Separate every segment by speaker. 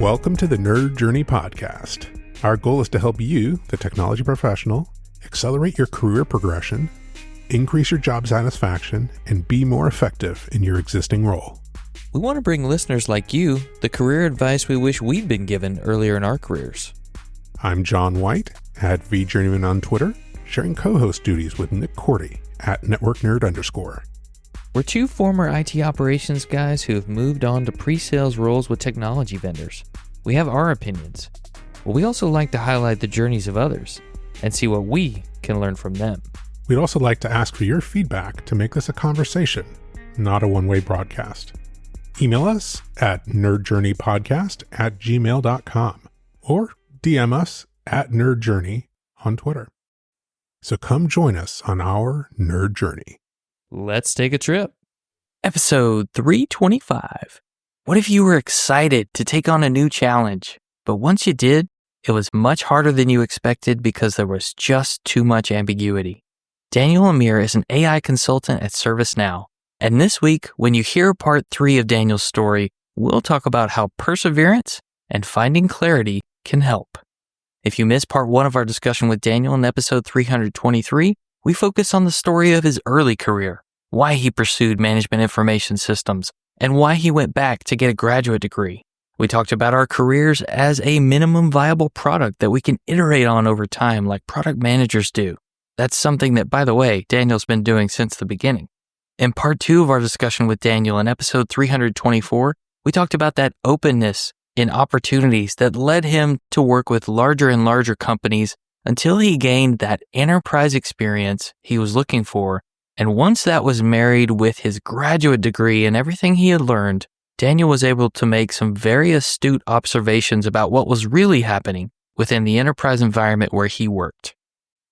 Speaker 1: Welcome to the Nerd Journey Podcast. Our goal is to help you, the technology professional, accelerate your career progression, increase your job satisfaction, and be more effective in your existing role.
Speaker 2: We want to bring listeners like you the career advice we wish we'd been given earlier in our careers.
Speaker 1: I'm John White, at VJourneyman on Twitter, sharing co-host duties with Nick Cordy at NetworkNerd_.
Speaker 2: We're two former IT operations guys who have moved on to pre-sales roles with technology vendors. We have our opinions, but we also like to highlight the journeys of others and see what we can learn from them.
Speaker 1: We'd also like to ask for your feedback to make this a conversation, not a one-way broadcast. Email us at nerdjourneypodcast@gmail.com or DM us at nerdjourney on Twitter. So come join us on our nerd journey.
Speaker 2: Let's take a trip. Episode 325. What if you were excited to take on a new challenge, but once you did, it was much harder than you expected because there was just too much ambiguity? Daniel Lemire is an AI consultant at ServiceNow. And this week, when you hear part 3 of Daniel's story, we'll talk about how perseverance and finding clarity can help. If you missed part 1 of our discussion with Daniel in episode 323, we focus on the story of his early career, why he pursued management information systems, and why he went back to get a graduate degree. We talked about our careers as a minimum viable product that we can iterate on over time like product managers do. That's something that, by the way, Daniel's been doing since the beginning. In part 2 of our discussion with Daniel in episode 324, we talked about that openness in opportunities that led him to work with larger and larger companies until he gained that enterprise experience he was looking for. And once that was married with his graduate degree and everything he had learned, Daniel was able to make some very astute observations about what was really happening within the enterprise environment where he worked.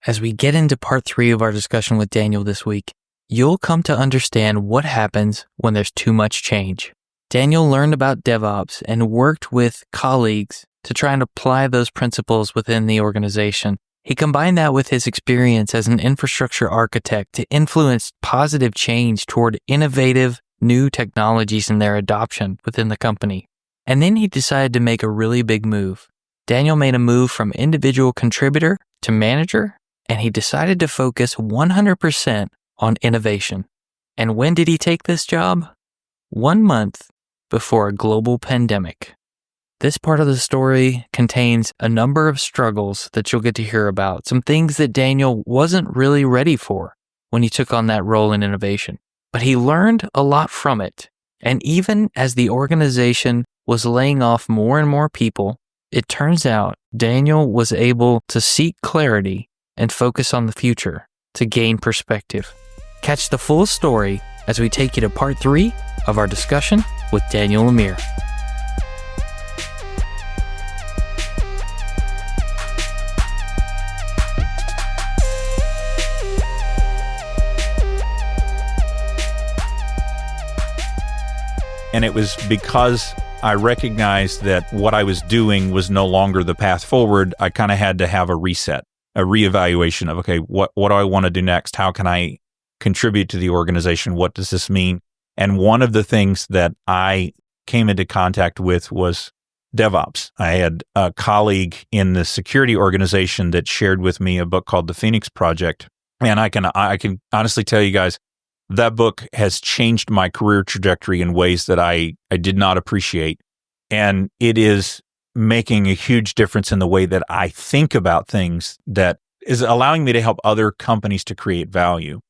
Speaker 2: As we get into part 3 of our discussion with Daniel this week, you'll come to understand what happens when there's too much change. Daniel learned about DevOps and worked with colleagues to try and apply those principles within the organization. He combined that with his experience as an infrastructure architect to influence positive change toward innovative new technologies and their adoption within the company. And then he decided to make a really big move. Daniel made a move from individual contributor to manager, and he decided to focus 100% on innovation. And when did he take this job? 1 month before a global pandemic. This part of the story contains a number of struggles that you'll get to hear about, some things that Daniel wasn't really ready for when he took on that role in innovation. But he learned a lot from it. And even as the organization was laying off more and more people, it turns out Daniel was able to seek clarity and focus on the future to gain perspective. Catch the full story as we take you to part 3 of our discussion with Daniel Lemire.
Speaker 3: And it was because I recognized that what I was doing was no longer the path forward. I kind of had to have a reset, a reevaluation of, okay, what do I want to do next? How can I contribute to the organization? What does this mean? And one of the things that I came into contact with was DevOps. I had a colleague in the security organization that shared with me a book called The Phoenix Project. And I can honestly tell you guys, that book has changed my career trajectory in ways that I did not appreciate. And it is making a huge difference in the way that I think about things, that is allowing me to help other companies to create value.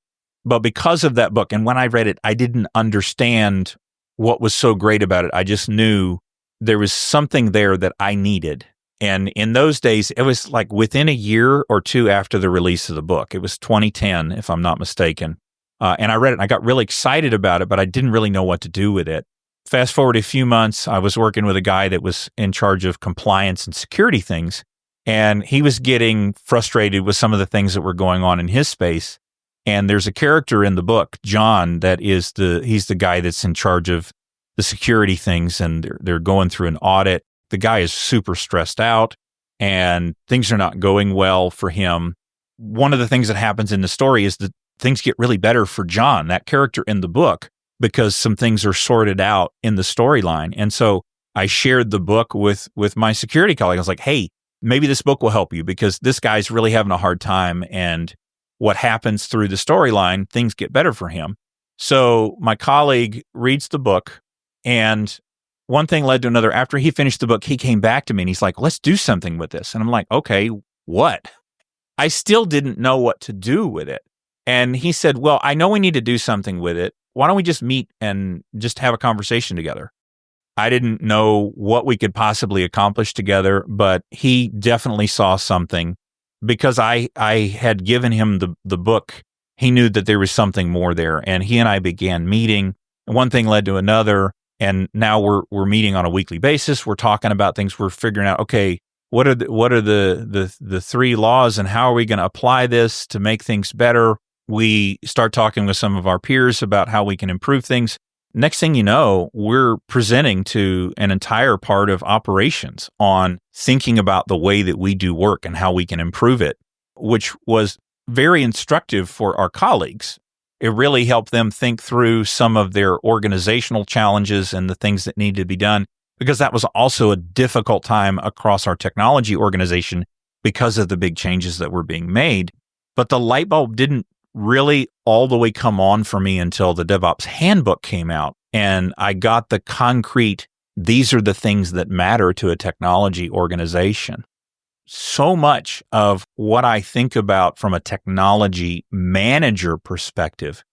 Speaker 3: But because of that book, and when I read it, I didn't understand what was so great about it. I just knew there was something there that I needed. And in those days, it was like within a year or two after the release of the book. It was 2010, if I'm not mistaken. And I read it and I got really excited about it, but I didn't really know what to do with it. Fast forward a few months, I was working with a guy that was in charge of compliance and security things, and he was getting frustrated with some of the things that were going on in his space. And there's a character in the book, John, he's the guy that's in charge of the security things, and they're going through an audit. The guy is super stressed out, and things are not going well for him. One of the things that happens in the story is that things get really better for John, that character in the book, because some things are sorted out in the storyline. And so I shared the book with my security colleague. I was like, hey, maybe this book will help you because this guy's really having a hard time. And what happens through the storyline, things get better for him. So my colleague reads the book, and one thing led to another. After he finished the book, he came back to me and he's like, let's do something with this. And I'm like, okay, what? I still didn't know what to do with it. And he said, well, I know we need to do something with it. Why don't we just meet and just have a conversation together? I didn't know what we could possibly accomplish together, but he definitely saw something because I had given him the book. He knew that there was something more there, and he and I began meeting. One thing led to another, and now we're meeting on a weekly basis. We're talking about things. We're figuring out, okay, what are the three laws, and how are we going to apply this to make things better? We start talking with some of our peers about how we can improve things. Next thing you know, we're presenting to an entire part of operations on thinking about the way that we do work and how we can improve it, which was very instructive for our colleagues. It really helped them think through some of their organizational challenges and the things that need to be done, because that was also a difficult time across our technology organization because of the big changes that were being made. But the light bulb didn't really all the way come on for me until the DevOps handbook came out, and I got the concrete, these are the things that matter to a technology organization. So much of what I think about from a technology manager perspective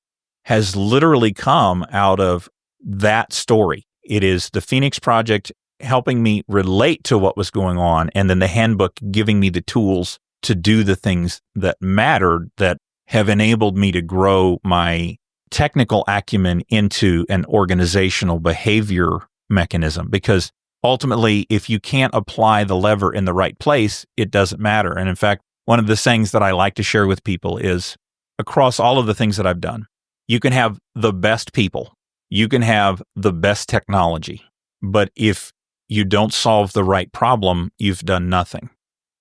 Speaker 3: has literally come out of that story. It is the Phoenix Project helping me relate to what was going on, and then the handbook giving me the tools to do the things that mattered, that have enabled me to grow my technical acumen into an organizational behavior mechanism. Because ultimately, if you can't apply the lever in the right place, it doesn't matter. And in fact, one of the sayings that I like to share with people is, across all of the things that I've done, you can have the best people, you can have the best technology, but if you don't solve the right problem, you've done nothing.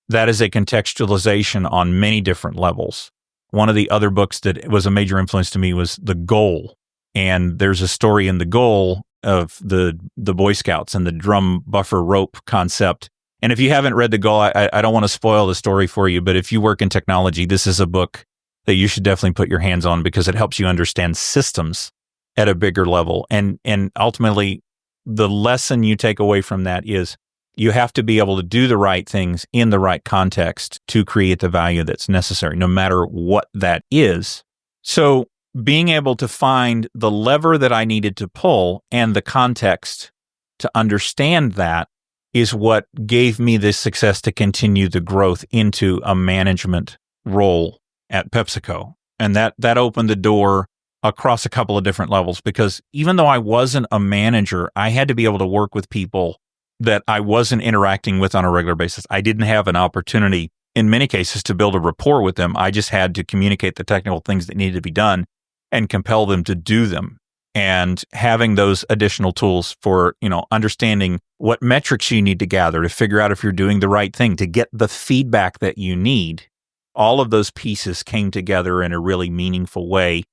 Speaker 3: That is a contextualization on many different levels. One of the other books that was a major influence to me was The Goal. And there's a story in The Goal of the Boy Scouts and the drum buffer rope concept. And if you haven't read The Goal, I don't want to spoil the story for you, but if you work in technology, this is a book that you should definitely put your hands on, because it helps you understand systems at a bigger level. And ultimately, the lesson you take away from that is you have to be able to do the right things in the right context to create the value that's necessary, no matter what that is. So being able to find the lever that I needed to pull and the context to understand that is what gave me the success to continue the growth into a management role at PepsiCo. And that opened the door across a couple of different levels, because even though I wasn't a manager, I had to be able to work with people that I wasn't interacting with on a regular basis. I didn't have an opportunity, in many cases, to build a rapport with them. I just had to communicate the technical things that needed to be done and compel them to do them. And having those additional tools for, understanding what metrics you need to gather to figure out if you're doing the right thing, to get the feedback that you need. All of those pieces came together in a really meaningful way.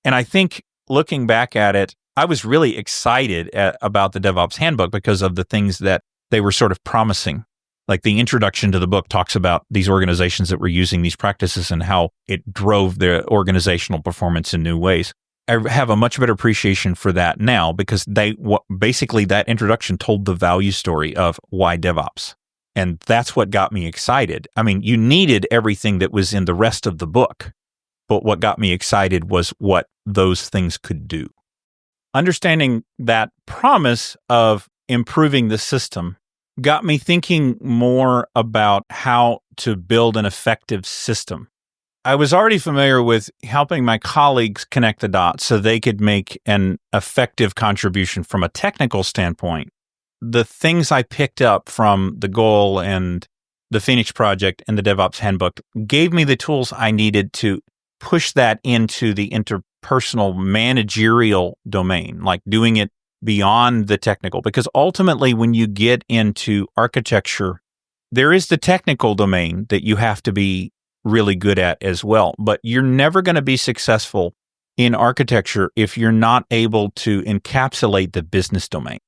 Speaker 3: And I think looking back at it, I was really excited about the DevOps handbook because of the things that they were sort of promising. Like the introduction to the book talks about these organizations that were using these practices and how it drove their organizational performance in new ways. I have a much better appreciation for that now, because basically that introduction told the value story of why DevOps. And that's what got me excited. I mean, you needed everything that was in the rest of the book, but what got me excited was what those things could do. Understanding that promise of improving the system got me thinking more about how to build an effective system. I was already familiar with helping my colleagues connect the dots so they could make an effective contribution from a technical standpoint. The things I picked up from The Goal and the Phoenix Project and the DevOps Handbook gave me the tools I needed to push that into the interpersonal managerial domain, like doing it beyond the technical. Because ultimately, when you get into architecture, there is the technical domain that you have to be really good at as well. But you're never going to be successful in architecture if you're not able to encapsulate the business domain.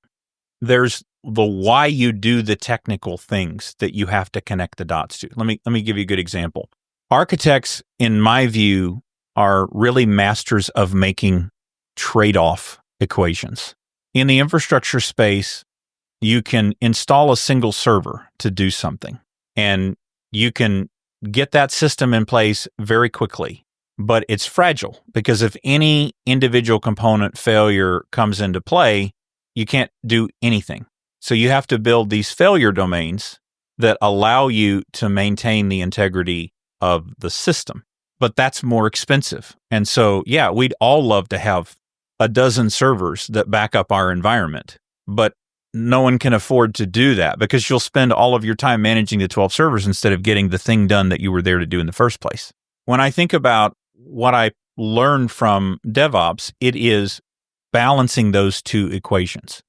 Speaker 3: there's the why you do the technical things that you have to connect the dots to. Let me give you a good example. Architects, in my view, are really masters of making trade-off equations. In the infrastructure space, you can install a single server to do something, and you can get that system in place very quickly. But it's fragile because if any individual component failure comes into play, you can't do anything. So you have to build these failure domains that allow you to maintain the integrity of the system. But that's more expensive. And so, yeah, we'd all love to have a dozen servers that back up our environment, but no one can afford to do that because you'll spend all of your time managing the 12 servers instead of getting the thing done that you were there to do in the first place. When I think about what I learned from DevOps, it is balancing those two equations.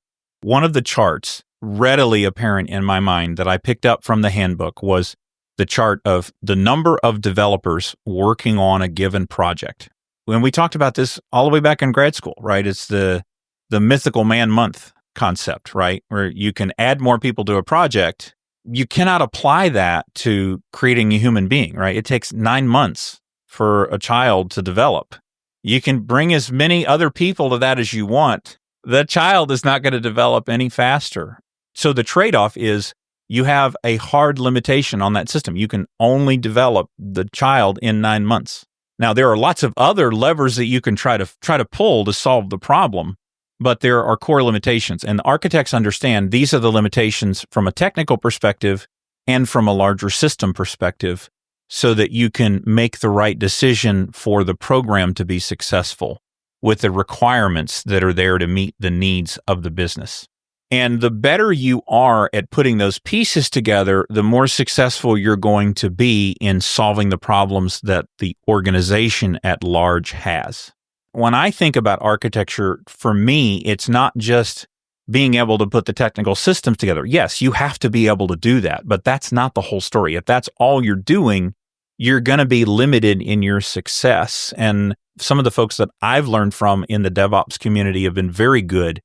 Speaker 3: One of the charts readily apparent in my mind that I picked up from the handbook was the chart of the number of developers working on a given project. When we talked about this all the way back in grad school, right? It's the mythical man month concept, right? Where you can add more people to a project. You cannot apply that to creating a human being, right? It takes 9 months for a child to develop. You can bring as many other people to that as you want. The child is not going to develop any faster. So the trade-off is you have a hard limitation on that system. You can only develop the child in 9 months. Now, there are lots of other levers that you can try to pull to solve the problem, but there are core limitations. And the architects understand these are the limitations from a technical perspective and from a larger system perspective so that you can make the right decision for the program to be successful with the requirements that are there to meet the needs of the business. And the better you are at putting those pieces together, the more successful you're going to be in solving the problems that the organization at large has. When I think about architecture, for me, it's not just being able to put the technical systems together. Yes, you have to be able to do that, but that's not the whole story. If that's all you're doing, you're going to be limited in your success. And some of the folks that I've learned from in the DevOps community have been very good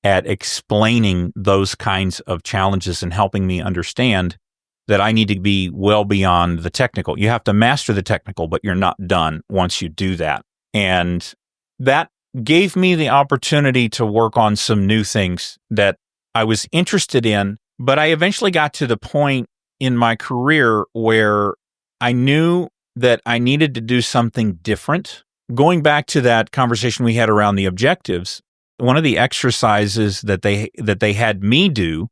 Speaker 3: at explaining those kinds of challenges and helping me understand that I need to be well beyond the technical. You have to master the technical, but you're not done once you do that. And that gave me the opportunity to work on some new things that I was interested in, but I eventually got to the point in my career where I knew that I needed to do something different. Going back to that conversation we had around the objectives, one of the exercises that they had me do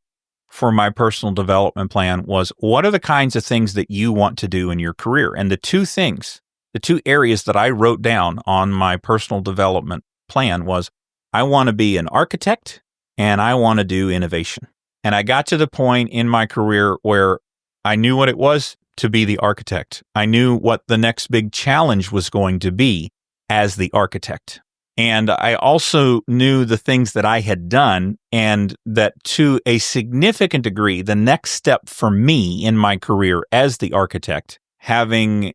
Speaker 3: for my personal development plan was, what are the kinds of things that you want to do in your career? And the two areas that I wrote down on my personal development plan was, I want to be an architect and I want to do innovation. And I got to the point in my career where I knew what it was to be the architect. I knew what the next big challenge was going to be as the architect. And I also knew the things that I had done, and that to a significant degree, the next step for me in my career as the architect, having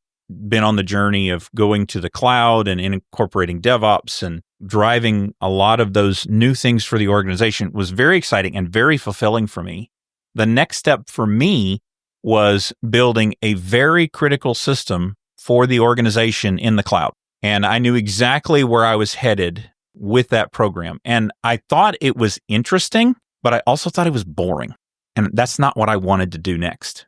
Speaker 3: been on the journey of going to the cloud and incorporating DevOps and driving a lot of those new things for the organization, was very exciting and very fulfilling for me. The next step for me was building a very critical system for the organization in the cloud. And I knew exactly where I was headed with that program. And I thought it was interesting, but I also thought it was boring. And that's not what I wanted to do next.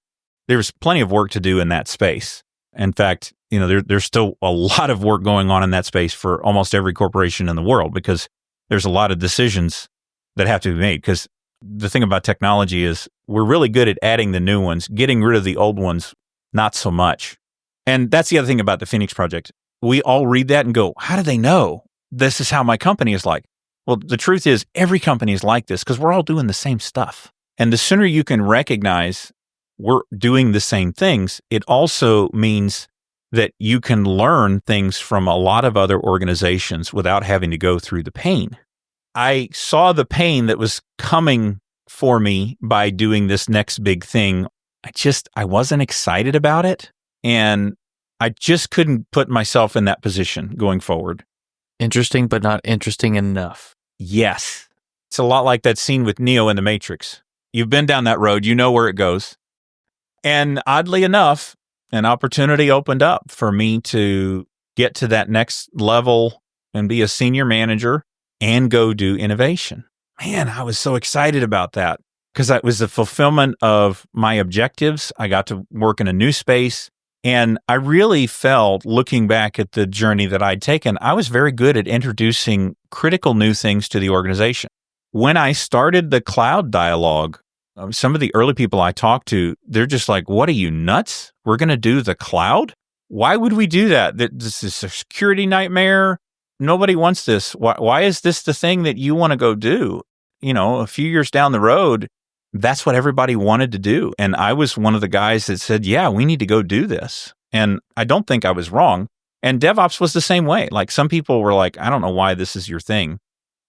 Speaker 3: There's plenty of work to do in that space. In fact, there's still a lot of work going on in that space for almost every corporation in the world, because there's a lot of decisions that have to be made. Because the thing about technology is we're really good at adding the new ones, getting rid of the old ones, not so much. And that's the other thing about the Phoenix Project. We all read that and go, how do they know this is how my company is like? Well, the truth is every company is like this because we're all doing the same stuff. And the sooner you can recognize we're doing the same things, it also means that you can learn things from a lot of other organizations without having to go through the pain. I saw the pain that was coming for me by doing this next big thing. I wasn't excited about it. And I just couldn't put myself in that position going forward.
Speaker 2: Interesting, but not interesting enough.
Speaker 3: Yes. It's a lot like that scene with Neo in The Matrix. You've been down that road, you know where it goes. And oddly enough, an opportunity opened up for me to get to that next level and be a senior manager and go do innovation. Man, I was so excited about that because that was the fulfillment of my objectives. I got to work in a new space. And I really felt, looking back at the journey that I'd taken, I was very good at introducing critical new things to the organization. When I started the cloud dialogue, some of the early people I talked to, they're just like, what are you, nuts? We're going to do the cloud? Why would we do that? This is a security nightmare. Nobody wants this. Why is this the thing that you want to go do? You know, a few years down the road, that's what everybody wanted to do. And I was one of the guys that said, yeah, we need to go do this. And I don't think I was wrong. And DevOps was the same way. Like, some people were like, I don't know why this is your thing.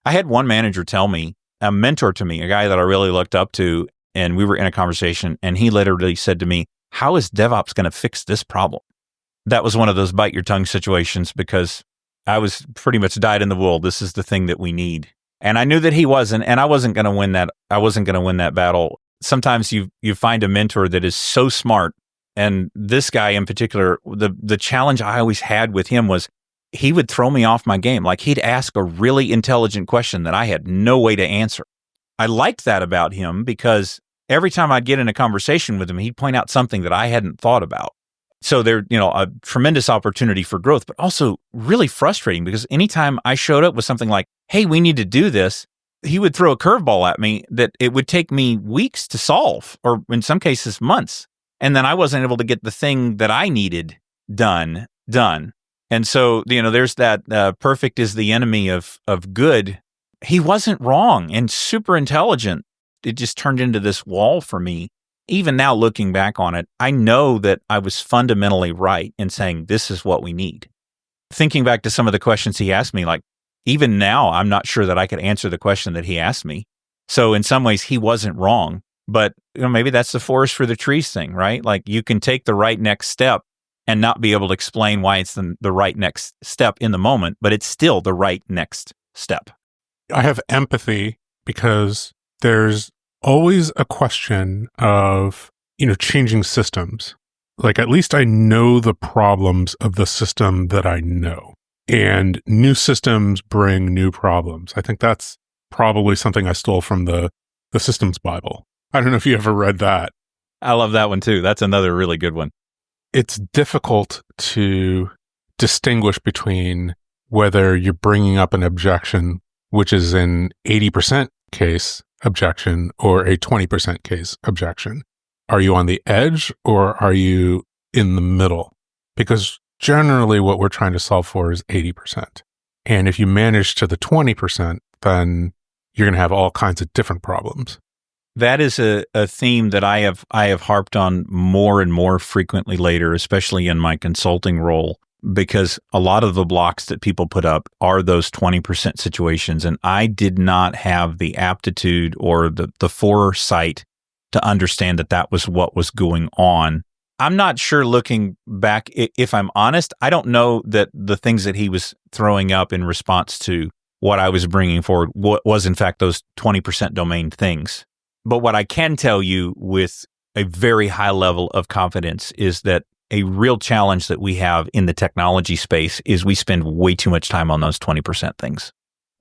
Speaker 3: I had one manager tell me, a mentor to me, a guy that I really looked up to, and we were in a conversation, and he literally said to me, how is DevOps going to fix this problem? That was one of those bite your tongue situations because I was pretty much dyed in the wool. This is the thing that we need. And I knew that he wasn't, and I wasn't going to win that. I wasn't going to win that battle. Sometimes you find a mentor that is so smart. And this guy in particular, the challenge I always had with him was he would throw me off my game. Like, he'd ask a really intelligent question that I had no way to answer. I liked that about him because every time I'd get in a conversation with him, he'd point out something that I hadn't thought about. So there, a tremendous opportunity for growth, but also really frustrating because anytime I showed up with something like, hey, we need to do this, he would throw a curveball at me that it would take me weeks to solve, or in some cases months. And then I wasn't able to get the thing that I needed done. And so, there's that perfect is the enemy of good. He wasn't wrong and super intelligent. It just turned into this wall for me. Even now, looking back on it, I know that I was fundamentally right in saying this is what we need. Thinking back to some of the questions he asked me, like, even now, I'm not sure that I could answer the question that he asked me. So in some ways, he wasn't wrong. But maybe that's the forest for the trees thing, right? Like, you can take the right next step and not be able to explain why it's the right next step in the moment, but it's still the right next step.
Speaker 1: I have empathy because there's always a question of, changing systems. Like, at least I know the problems of the system that I know. And new systems bring new problems. I think that's probably something I stole from the Systems Bible. I don't know if you ever read that.
Speaker 3: I love that one too. That's another really good one.
Speaker 1: It's difficult to distinguish between whether you're bringing up an objection, which is an 80% case objection, or a 20% case objection. Are you on the edge or are you in the middle? Because generally what we're trying to solve for is 80%. And if you manage to the 20%, then you're going to have all kinds of different problems.
Speaker 3: That is a theme that I have harped on more and more frequently later, especially in my consulting role, because a lot of the blocks that people put up are those 20% situations. And I did not have the aptitude or the foresight to understand that was what was going on. I'm not sure, looking back, if I'm honest, I don't know that the things that he was throwing up in response to what I was bringing forward was in fact those 20% domain things. But what I can tell you with a very high level of confidence is that a real challenge that we have in the technology space is we spend way too much time on those 20% things.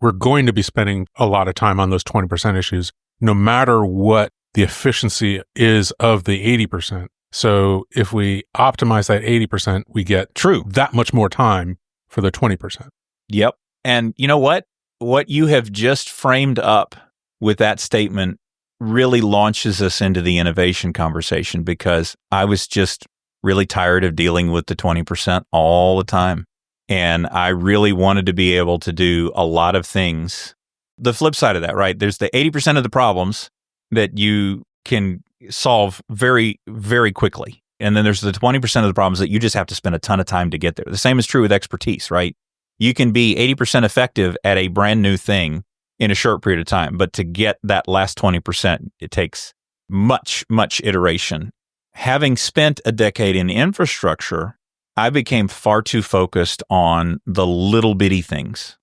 Speaker 1: We're going to be spending a lot of time on those 20% issues, no matter what the efficiency is of the 80%. So if we optimize that 80%, we get that much more time for the 20%.
Speaker 3: Yep. And you know what? What you have just framed up with that statement really launches us into the innovation conversation, because I was just really tired of dealing with the 20% all the time. And I really wanted to be able to do a lot of things. The flip side of that, right? There's the 80% of the problems that you can solve very, very quickly. And then there's the 20% of the problems that you just have to spend a ton of time to get there. The same is true with expertise, right? You can be 80% effective at a brand new thing in a short period of time, but to get that last 20%, it takes much, much iteration. Having spent a decade in infrastructure, I became far too focused on the little bitty things.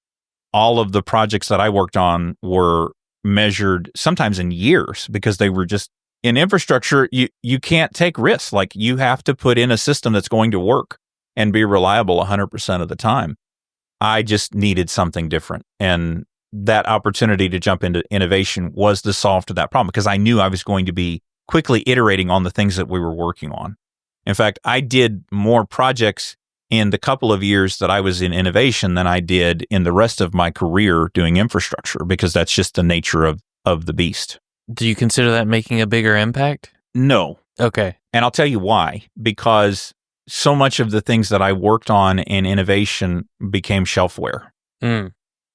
Speaker 3: All of the projects that I worked on were measured sometimes in years because they were just in infrastructure. You can't take risks. Like you have to put in a system that's going to work and be reliable 100% of the time. I just needed something different. And that opportunity to jump into innovation was the solve to that problem because I knew I was going to be quickly iterating on the things that we were working on. In fact, I did more projects in the couple of years that I was in innovation than I did in the rest of my career doing infrastructure because that's just the nature of the beast.
Speaker 2: Do you consider that making a bigger impact?
Speaker 3: No.
Speaker 2: Okay.
Speaker 3: And I'll tell you why. Because so much of the things that I worked on in innovation became shelfware.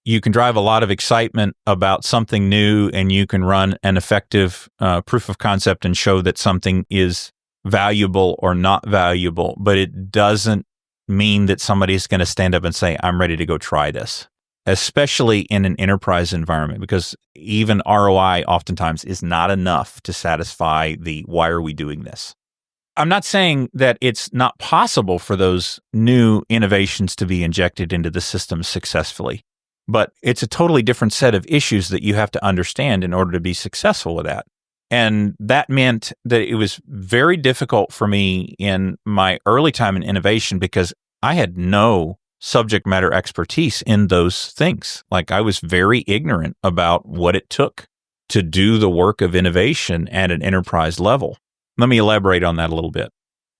Speaker 3: You can drive a lot of excitement about something new and you can run an effective proof of concept and show that something is valuable or not valuable, but it doesn't mean that somebody's going to stand up and say, I'm ready to go try this, especially in an enterprise environment, because even ROI oftentimes is not enough to satisfy the why are we doing this? I'm not saying that it's not possible for those new innovations to be injected into the system successfully, but it's a totally different set of issues that you have to understand in order to be successful with that. And that meant that it was very difficult for me in my early time in innovation because I had no subject matter expertise in those things. Like I was very ignorant about what it took to do the work of innovation at an enterprise level. Let me elaborate on that a little bit.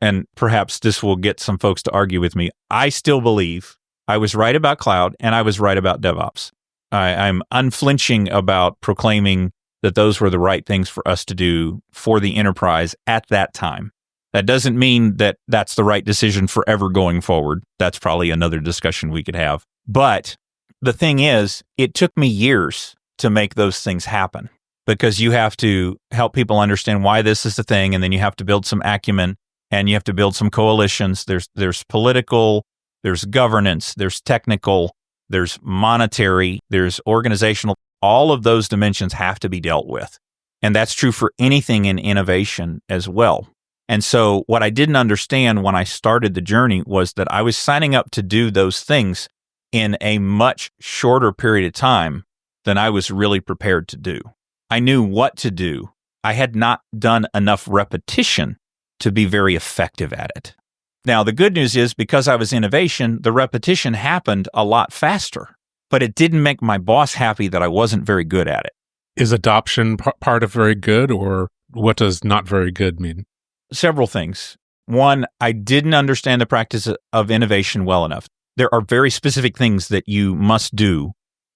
Speaker 3: And perhaps this will get some folks to argue with me. I still believe I was right about cloud and I was right about DevOps. I'm unflinching about proclaiming that those were the right things for us to do for the enterprise at that time. That doesn't mean that that's the right decision forever going forward. That's probably another discussion we could have. But the thing is, it took me years to make those things happen because you have to help people understand why this is the thing, and then you have to build some acumen and you have to build some coalitions. There's political, there's governance, there's technical, there's monetary, there's organizational. All of those dimensions have to be dealt with. And that's true for anything in innovation as well. And so what I didn't understand when I started the journey was that I was signing up to do those things in a much shorter period of time than I was really prepared to do. I knew what to do. I had not done enough repetition to be very effective at it. Now, the good news is because I was innovation, the repetition happened a lot faster. But it didn't make my boss happy that I wasn't very good at it.
Speaker 1: Is adoption part of very good, or what does not very good mean?
Speaker 3: Several things. One, I didn't understand the practice of innovation well enough. There are very specific things that you must do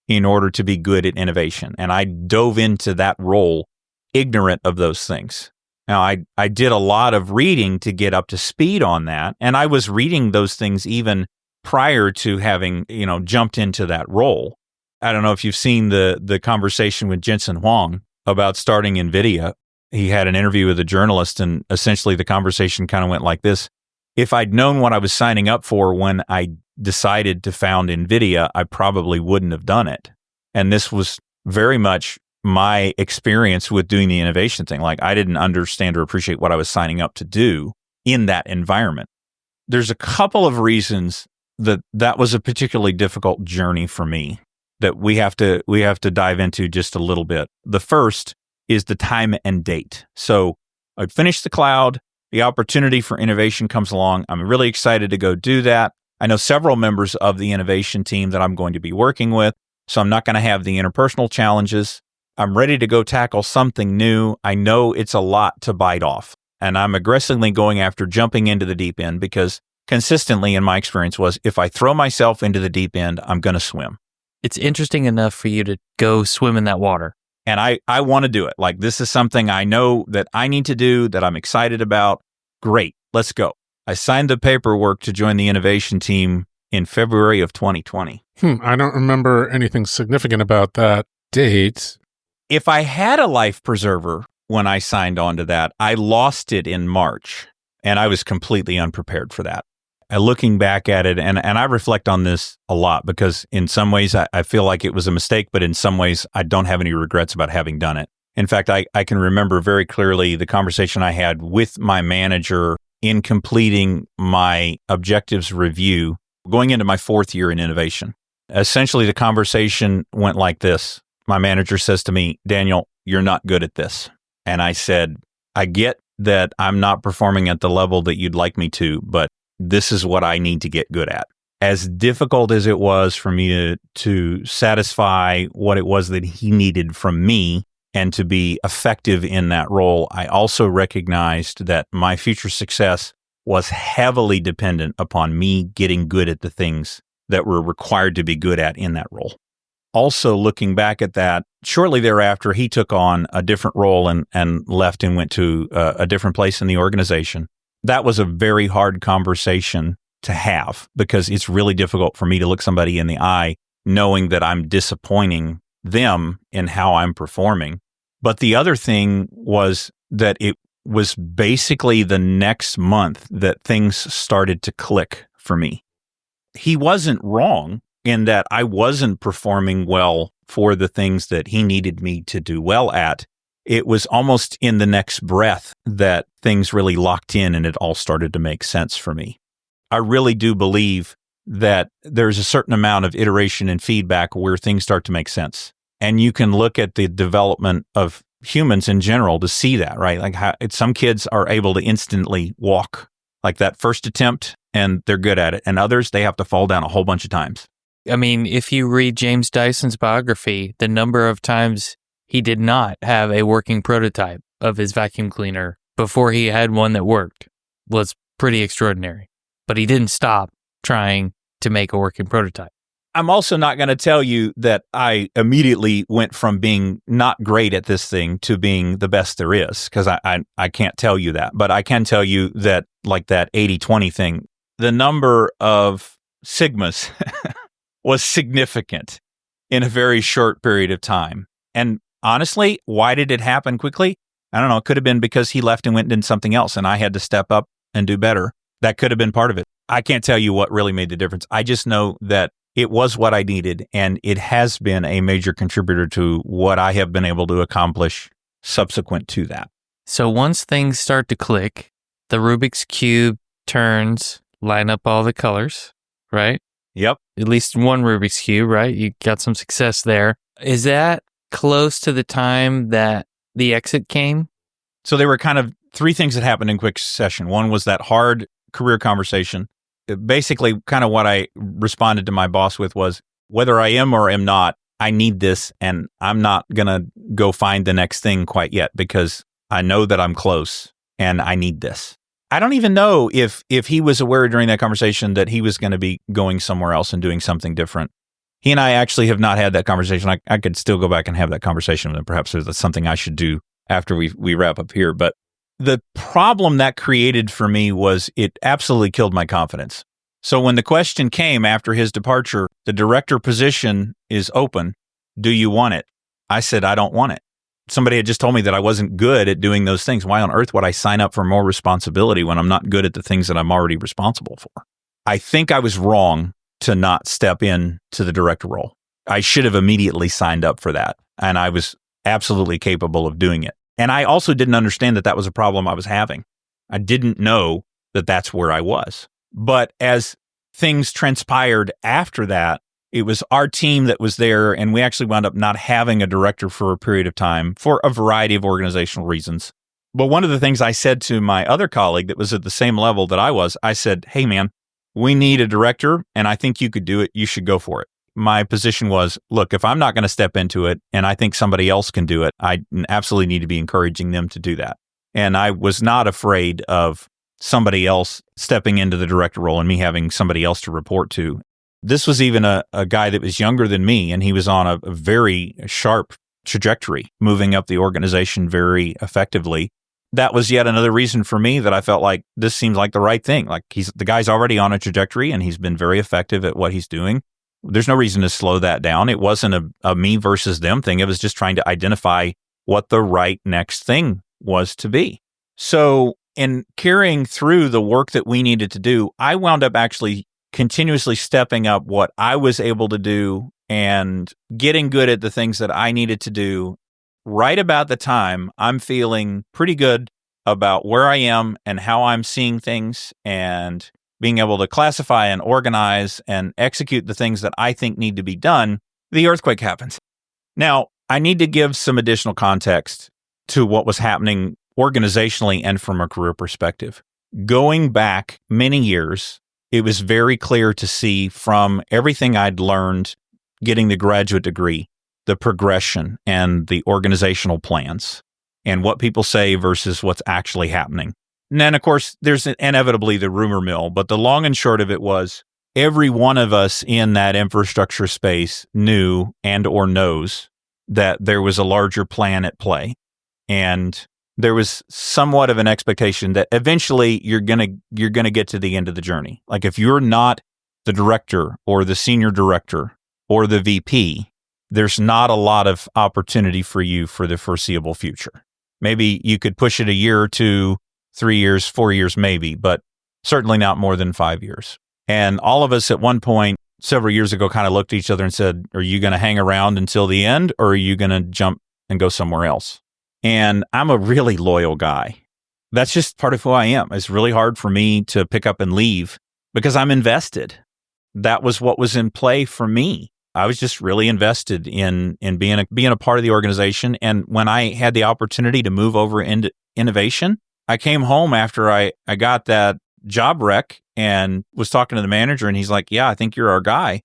Speaker 3: in order to be good at innovation. And I dove into that role ignorant of those things. Now, I did a lot of reading to get up to speed on that. And I was reading those things even prior to having, jumped into that role. I don't know if you've seen the conversation with Jensen Huang about starting NVIDIA. He had an interview with a journalist, and essentially the conversation kind of went like this. If I'd known what I was signing up for when I decided to found NVIDIA, I probably wouldn't have done it. And this was very much my experience with doing the innovation thing. Like I didn't understand or appreciate what I was signing up to do in that environment. There's a couple of reasons that was a particularly difficult journey for me that we have to dive into just a little bit. The first is the time and date. So I finished the cloud, the opportunity for innovation comes along. I'm really excited to go do that. I know several members of the innovation team that I'm going to be working with, so I'm not going to have the interpersonal challenges. I'm ready to go tackle something new. I know it's a lot to bite off, and I'm aggressively going after jumping into the deep end because consistently in my experience was if I throw myself into the deep end, I'm going to swim.
Speaker 2: It's interesting enough for you to go swim in that water.
Speaker 3: And I want to do it. Like this is something I know that I need to do, that I'm excited about. Great, let's go. I signed the paperwork to join the innovation team in February of 2020.
Speaker 1: I don't remember anything significant about that date.
Speaker 3: If I had a life preserver when I signed on to that, I lost it in March, and I was completely unprepared for that. Looking back at it, and I reflect on this a lot because in some ways I feel like it was a mistake, but in some ways I don't have any regrets about having done it. In fact, I can remember very clearly the conversation I had with my manager in completing my objectives review, going into my fourth year in innovation. Essentially, the conversation went like this. my manager says to me, Daniel, you're not good at this. And I said, I get that I'm not performing at the level that you'd like me to, but this is what I need to get good at. As difficult as it was for me to satisfy what it was that he needed from me and to be effective in that role, I also recognized that my future success was heavily dependent upon me getting good at the things that were required to be good at in that role. Also, looking back at that, shortly thereafter, he took on a different role and left and went to a different place in the organization. That was a very hard conversation to have because it's really difficult for me to look somebody in the eye knowing that I'm disappointing them in how I'm performing. But the other thing was that it was basically the next month that things started to click for me. He wasn't wrong in that I wasn't performing well for the things that he needed me to do well at. It was almost in the next breath that things really locked in and it all started to make sense for me. I really do believe that there's a certain amount of iteration and feedback where things start to make sense. And you can look at the development of humans in general to see that, right? Like how some kids are able to instantly walk like that first attempt and they're good at it. And others, they have to fall down a whole bunch of times.
Speaker 2: I mean, if you read James Dyson's biography, the number of times he did not have a working prototype of his vacuum cleaner before he had one that worked was pretty extraordinary. But he didn't stop trying to make a working prototype.
Speaker 3: I'm also not going to tell you that I immediately went from being not great at this thing to being the best there is, because I can't tell you that. But I can tell you that, like that 80-20 thing, the number of sigmas was significant in a very short period of time. And honestly, why did it happen quickly? I don't know. It could have been because he left and went and did something else and I had to step up and do better. That could have been part of it. I can't tell you what really made the difference. I just know that it was what I needed, and it has been a major contributor to what I have been able to accomplish subsequent to that.
Speaker 2: So once things start to click, the Rubik's Cube turns, line up all the colors, right?
Speaker 3: Yep.
Speaker 2: At least one Rubik's Cube, right? You got some success there. Is that close to the time that the exit came?
Speaker 3: So there were kind of three things that happened in quick succession. One was that hard career conversation. Basically, kind of what I responded to my boss with was, whether I am or am not, I need this, and I'm not going to go find the next thing quite yet because I know that I'm close and I need this. I don't even know if he was aware during that conversation that he was going to be going somewhere else and doing something different. He and I actually have not had that conversation. I could still go back and have that conversation with him. Perhaps that's something I should do after we wrap up here. But the problem that created for me was it absolutely killed my confidence. So when the question came after his departure, the director position is open. Do you want it? I said, I don't want it. Somebody had just told me that I wasn't good at doing those things. Why on earth would I sign up for more responsibility when I'm not good at the things that I'm already responsible for? I think I was wrong to not step in to the director role. I should have immediately signed up for that. And I was absolutely capable of doing it. And I also didn't understand that that was a problem I was having. I didn't know that that's where I was. But as things transpired after that, it was our team that was there, and we actually wound up not having a director for a period of time for a variety of organizational reasons. But one of the things I said to my other colleague that was at the same level that I was, I said, hey man, we need a director, and I think you could do it. You should go for it. My position was, look, if I'm not going to step into it and I think somebody else can do it, I absolutely need to be encouraging them to do that. And I was not afraid of somebody else stepping into the director role and me having somebody else to report to. This was even a guy that was younger than me, and he was on a very sharp trajectory, moving up the organization very effectively. That was yet another reason for me that I felt like this seems like the right thing. Like the guy's already on a trajectory and he's been very effective at what he's doing. There's no reason to slow that down. It wasn't a me versus them thing. It was just trying to identify what the right next thing was to be. So in carrying through the work that we needed to do, I wound up actually continuously stepping up what I was able to do and getting good at the things that I needed to do. Right about the time I'm feeling pretty good about where I am and how I'm seeing things and being able to classify and organize and execute the things that I think need to be done, the earthquake happens. Now, I need to give some additional context to what was happening organizationally and from a career perspective. Going back many years, it was very clear to see from everything I'd learned getting the graduate degree, the progression and the organizational plans and what people say versus what's actually happening. And then, of course, there's inevitably the rumor mill, but the long and short of it was every one of us in that infrastructure space knew and or knows that there was a larger plan at play. And there was somewhat of an expectation that eventually you're going to get to the end of the journey. Like if you're not the director or the senior director or the VP, there's not a lot of opportunity for you for the foreseeable future. Maybe you could push it a year or two, 3 years, 4 years, maybe, but certainly not more than 5 years. And all of us at one point several years ago kind of looked at each other and said, are you going to hang around until the end or are you going to jump and go somewhere else? And I'm a really loyal guy. That's just part of who I am. It's really hard for me to pick up and leave because I'm invested. That was what was in play for me. I was just really invested in being a part of the organization. And when I had the opportunity to move over into innovation, I came home after I got that job rec and was talking to the manager and he's like, yeah, I think you're our guy.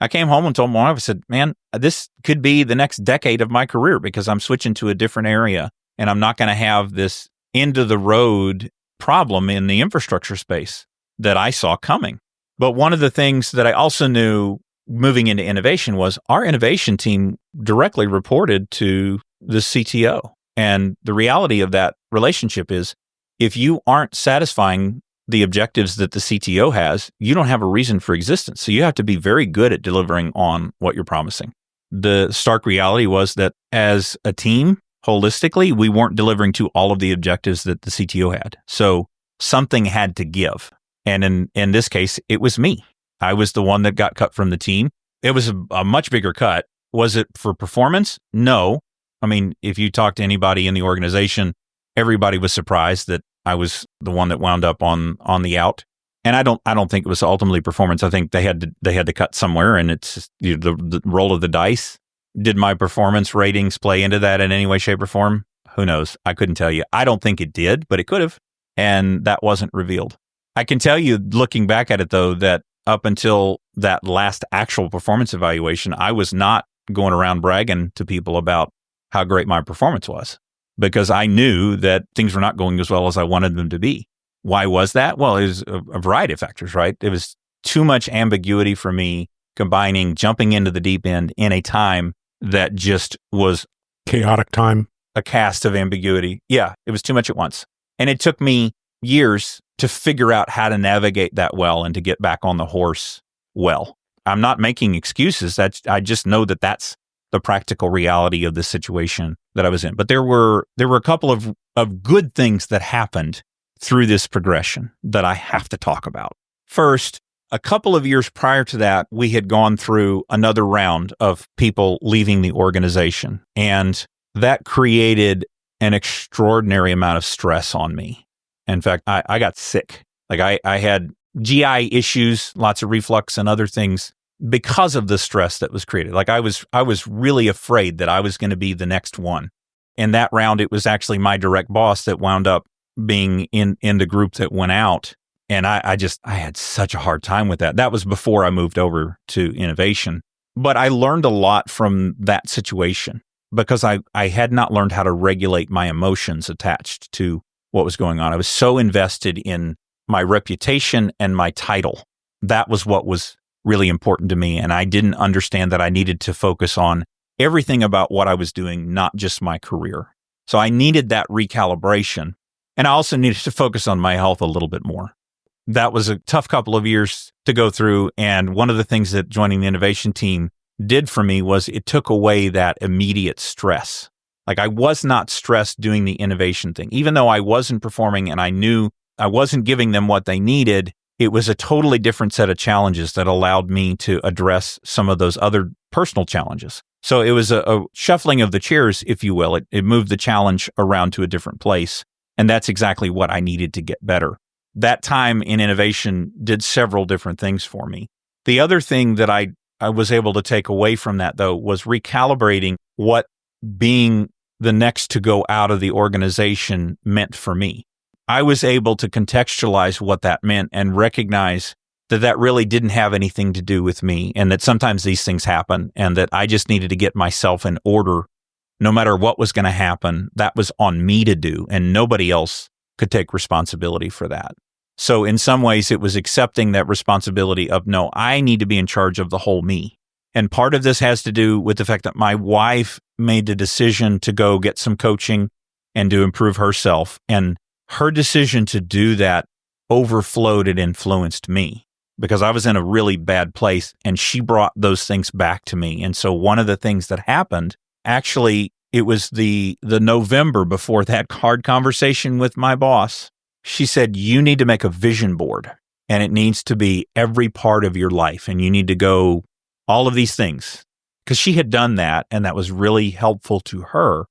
Speaker 3: I came home and told my wife, I said, man, this could be the next decade of my career because I'm switching to a different area and I'm not going to have this end of the road problem in the infrastructure space that I saw coming. But one of the things that I also knew moving into innovation was our innovation team directly reported to the CTO. And the reality of that relationship is if you aren't satisfying the objectives that the CTO has, you don't have a reason for existence. So you have to be very good at delivering on what you're promising. The stark reality was that as a team, holistically, we weren't delivering to all of the objectives that the CTO had. So something had to give. And in this case, it was me. I was the one that got cut from the team. It was a much bigger cut. Was it for performance? No. I mean, if you talk to anybody in the organization, everybody was surprised that I was the one that wound up on the out. And I don't think it was ultimately performance. I think they had to cut somewhere, and it's just, the roll of the dice. Did my performance ratings play into that in any way, shape, or form? Who knows? I couldn't tell you. I don't think it did, but it could have, and that wasn't revealed. I can tell you, looking back at it though, that up until that last actual performance evaluation, I was not going around bragging to people about how great my performance was, because I knew that things were not going as well as I wanted them to be. Why was that? Well, it was a variety of factors, right? It was too much ambiguity for me, combining jumping into the deep end in a time that just was
Speaker 1: chaotic time,
Speaker 3: a cast of ambiguity. Yeah, it was too much at once. And it took me years to figure out how to navigate that well and to get back on the horse well. I'm not making excuses. I just know that that's the practical reality of the situation that I was in. But there were a couple of good things that happened through this progression that I have to talk about. First, a couple of years prior to that, we had gone through another round of people leaving the organization, and that created an extraordinary amount of stress on me. In fact, I got sick. Like I had GI issues, lots of reflux and other things because of the stress that was created. Like I was really afraid that I was going to be the next one. In that round, it was actually my direct boss that wound up being in the group that went out. And I had such a hard time with that. That was before I moved over to innovation. But I learned a lot from that situation because I had not learned how to regulate my emotions attached to what was going on. I was so invested in my reputation and my title. That was what was really important to me. And I didn't understand that I needed to focus on everything about what I was doing, not just my career. So I needed that recalibration. And I also needed to focus on my health a little bit more. That was a tough couple of years to go through. And one of the things that joining the innovation team did for me was it took away that immediate stress. Like I was not stressed doing the innovation thing. Even though I wasn't performing and I knew I wasn't giving them what they needed, it was a totally different set of challenges that allowed me to address some of those other personal challenges. So it was a shuffling of the chairs, if you will. It moved the challenge around to a different place. And that's exactly what I needed to get better. That time in innovation did several different things for me. The other thing that I was able to take away from that, though, was recalibrating what being the next to go out of the organization meant for me. I was able to contextualize what that meant and recognize that that really didn't have anything to do with me, and that sometimes these things happen, and that I just needed to get myself in order. No matter what was going to happen, that was on me to do, and nobody else could take responsibility for that. So in some ways, it was accepting that responsibility of, no, I need to be in charge of the whole me. And part of this has to do with the fact that my wife made the decision to go get some coaching and to improve herself. And her decision to do that overflowed and influenced me, because I was in a really bad place, and she brought those things back to me. And so one of the things that happened, actually, it was the November before that hard conversation with my boss. She said, you need to make a vision board, and it needs to be every part of your life, and you need to go all of these things. Because she had done that, and that was really helpful to her.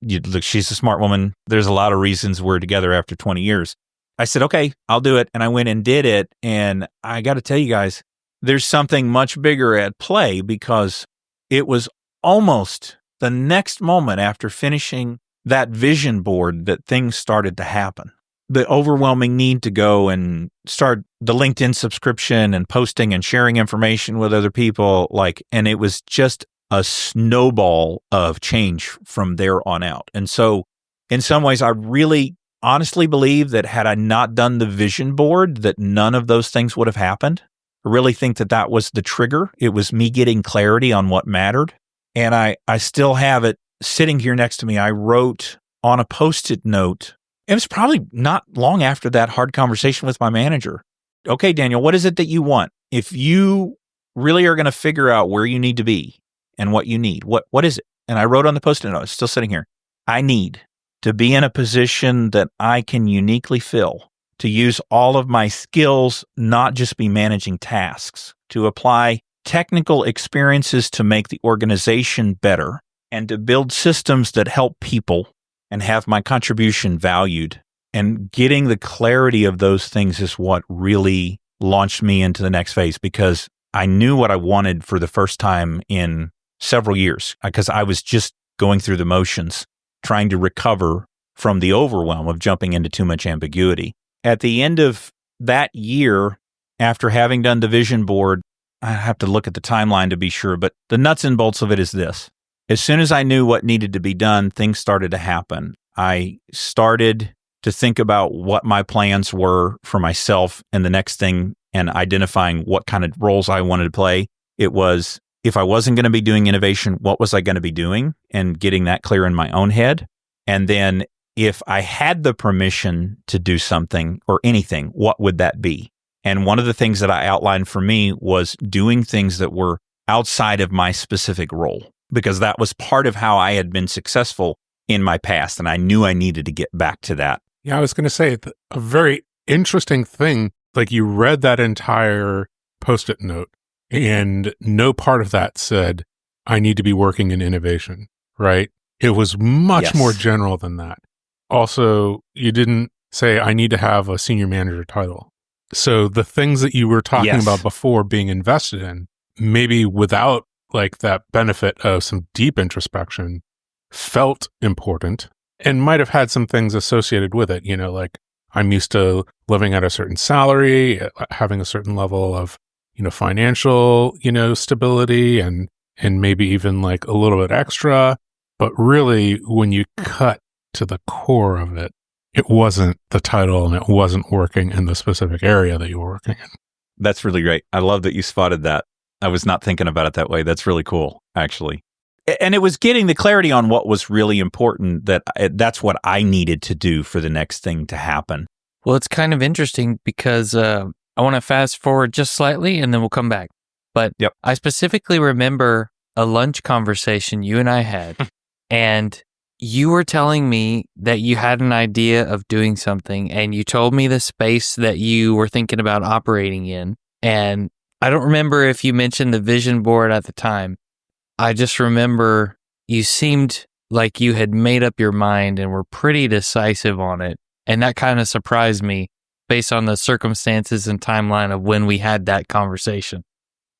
Speaker 3: Look, she's a smart woman. There's a lot of reasons we're together after 20 years. I said, okay, I'll do it. And I went and did it. And I got to tell you guys, there's something much bigger at play, because it was almost the next moment after finishing that vision board that things started to happen. The overwhelming need to go and start the LinkedIn subscription and posting and sharing information with other people, and it was just a snowball of change from there on out. And so in some ways, I really honestly believe that had I not done the vision board, that none of those things would have happened. I really think that that was the trigger. It was me getting clarity on what mattered. And I still have it sitting here next to me. I wrote on a Post-it note. It was probably not long after that hard conversation with my manager. Okay, Daniel, what is it that you want? If you really are going to figure out where you need to be and what you need, what is it? And I wrote on the Post-it note, it's still sitting here. I need to be in a position that I can uniquely fill, to use all of my skills, not just be managing tasks, to apply technical experiences to make the organization better, and to build systems that help people and have my contribution valued. And getting the clarity of those things is what really launched me into the next phase, because I knew what I wanted for the first time in several years, because I was just going through the motions, trying to recover from the overwhelm of jumping into too much ambiguity. At the end of that year, after having done the vision board, I have to look at the timeline to be sure, but the nuts and bolts of it is this. As soon as I knew what needed to be done, things started to happen. I started to think about what my plans were for myself and the next thing, and identifying what kind of roles I wanted to play. It was, if I wasn't going to be doing innovation, what was I going to be doing, and getting that clear in my own head. And then if I had the permission to do something or anything, what would that be? And one of the things that I outlined for me was doing things that were outside of my specific role, because that was part of how I had been successful in my past. And I knew I needed to get back to that.
Speaker 1: Yeah, I was going to say a very interesting thing, like you read that entire Post-it note and no part of that said, I need to be working in innovation, right? It was much more general than that. Also, you didn't say, I need to have a senior manager title. So the things that you were talking about before being invested in, maybe without like that benefit of some deep introspection, felt important and might have had some things associated with it. You know, like I'm used to living at a certain salary, having a certain level of, financial, stability and maybe even like a little bit extra. But really, when you cut to the core of it, it wasn't the title and it wasn't working in the specific area that you were working in.
Speaker 3: That's really great. I love that you spotted that. I was not thinking about it that way. That's really cool, actually. And it was getting the clarity on what was really important, that's what I needed to do for the next thing to happen.
Speaker 2: Well, it's kind of interesting because I want to fast forward just slightly and then we'll come back. But I specifically remember a lunch conversation you and I had, and you were telling me that you had an idea of doing something, and you told me the space that you were thinking about operating in. And I don't remember if you mentioned the vision board at the time. I just remember you seemed like you had made up your mind and were pretty decisive on it. And that kind of surprised me based on the circumstances and timeline of when we had that conversation.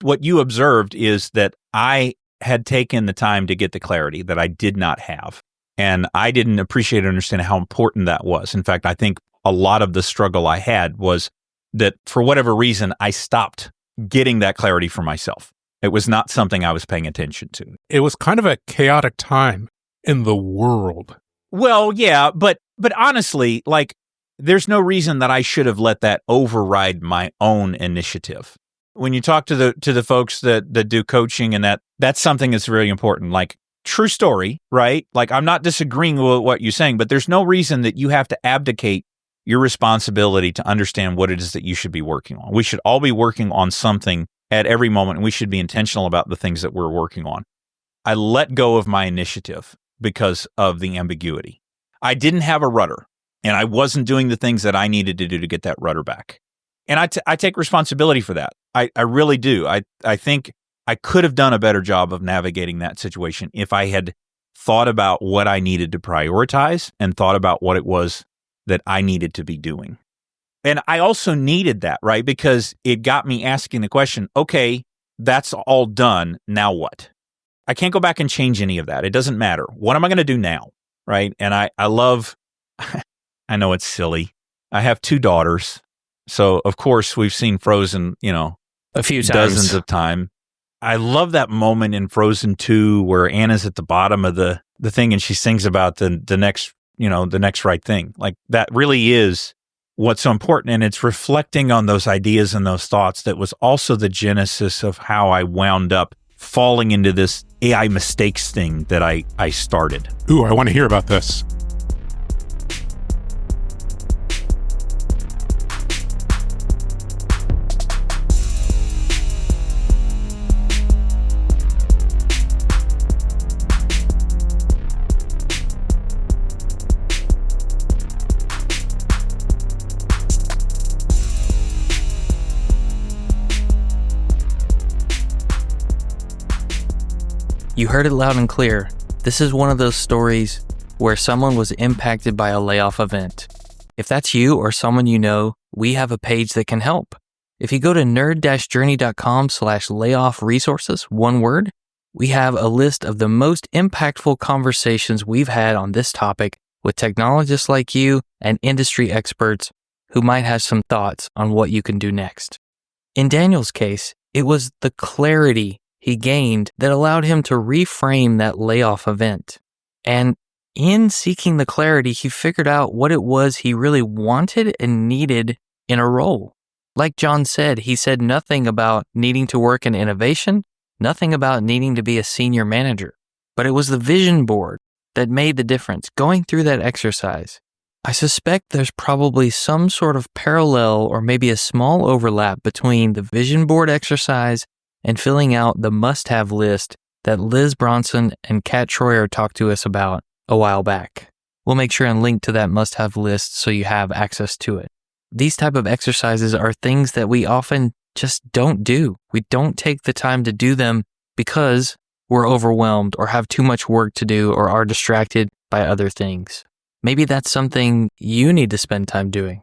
Speaker 3: What you observed is that I had taken the time to get the clarity that I did not have. And I didn't appreciate or understand how important that was. In fact, I think a lot of the struggle I had was that for whatever reason, I stopped getting that clarity for myself. It was not something I was paying attention to.
Speaker 1: It was kind of a chaotic time in the world.
Speaker 3: Well, yeah, but honestly, like, there's no reason that I should have let that override my own initiative. When you talk to the folks that do coaching, and that's something that's really important. Like, true story, right? Like, I'm not disagreeing with what you're saying, but there's no reason that you have to abdicate your responsibility to understand what it is that you should be working on. We should all be working on something at every moment, and we should be intentional about the things that we're working on. I let go of my initiative because of the ambiguity. I didn't have a rudder, and I wasn't doing the things that I needed to do to get that rudder back. And I take responsibility for that. I really do. I think I could have done a better job of navigating that situation if I had thought about what I needed to prioritize and thought about what it was that I needed to be doing. And I also needed that, right? Because it got me asking the question, okay, that's all done. Now what? I can't go back and change any of that. It doesn't matter. What am I going to do now? Right? And I love, I know it's silly. I have 2 daughters. So of course we've seen Frozen,
Speaker 2: a few times.
Speaker 3: Dozens of times. I love that moment in Frozen 2 where Anna's at the bottom of the thing and she sings about the next, the next right thing. Like, that really is what's so important. And it's reflecting on those ideas and those thoughts that was also the genesis of how I wound up falling into this AI mistakes thing that I started.
Speaker 1: Ooh, I want to hear about this.
Speaker 2: You heard it loud and clear. This is one of those stories where someone was impacted by a layoff event. If that's you or someone you know, we have a page that can help. If you go to nerd-journey.com/layoff resources, one word, we have a list of the most impactful conversations we've had on this topic with technologists like you and industry experts who might have some thoughts on what you can do next. In Daniel's case, it was the clarity he gained that allowed him to reframe that layoff event. And in seeking the clarity, he figured out what it was he really wanted and needed in a role. Like John said, he said nothing about needing to work in innovation, nothing about needing to be a senior manager, but it was the vision board that made the difference. Going through that exercise, I suspect there's probably some sort of parallel or maybe a small overlap between the vision board exercise and filling out the must-have list that Liz Bronson and Kat Troyer talked to us about a while back. We'll make sure and link to that must-have list so you have access to it. These type of exercises are things that we often just don't do. We don't take the time to do them because we're overwhelmed or have too much work to do or are distracted by other things. Maybe that's something you need to spend time doing.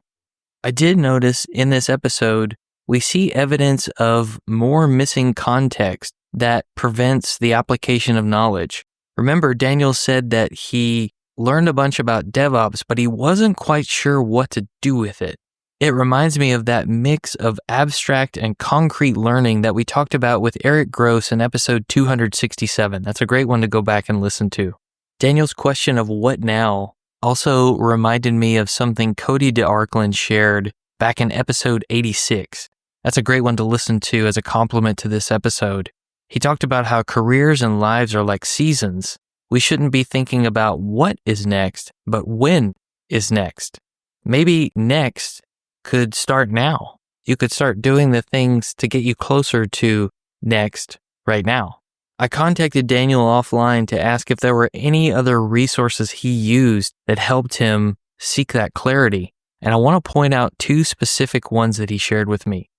Speaker 2: I did notice in this episode, we see evidence of more missing context that prevents the application of knowledge. Remember, Daniel said that he learned a bunch about DevOps, but he wasn't quite sure what to do with it. It reminds me of that mix of abstract and concrete learning that we talked about with Eric Gross in episode 267. That's a great one to go back and listen to. Daniel's question of what now also reminded me of something Cody DeArkland shared back in episode 86. That's a great one to listen to as a complement to this episode. He talked about how careers and lives are like seasons. We shouldn't be thinking about what is next, but when is next. Maybe next could start now. You could start doing the things to get you closer to next right now. I contacted Daniel offline to ask if there were any other resources he used that helped him seek that clarity. And I want to point out 2 specific ones that he shared with me.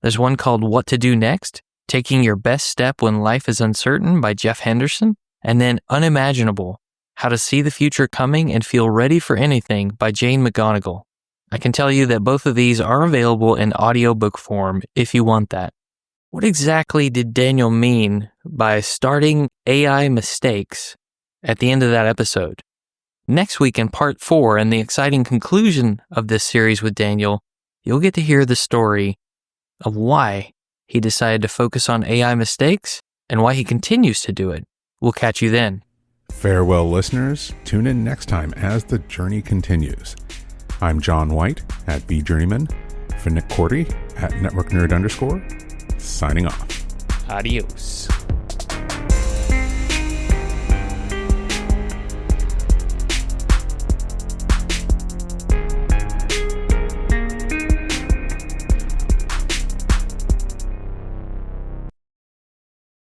Speaker 2: There's one called What to Do Next, Taking Your Best Step When Life is Uncertain by Jeff Henderson, and then Unimaginable, How to See the Future Coming and Feel Ready for Anything by Jane McGonigal. I can tell you that both of these are available in audiobook form if you want that. What exactly did Daniel mean by starting AI mistakes at the end of that episode? Next week in part 4 and the exciting conclusion of this series with Daniel, you'll get to hear the story of why he decided to focus on AI mistakes and why he continues to do it. We'll catch you then.
Speaker 1: Farewell, listeners. Tune in next time as the journey continues. I'm John White at BJourneyman, for Nick Cordy at NetworkNerd_, signing off.
Speaker 2: Adios.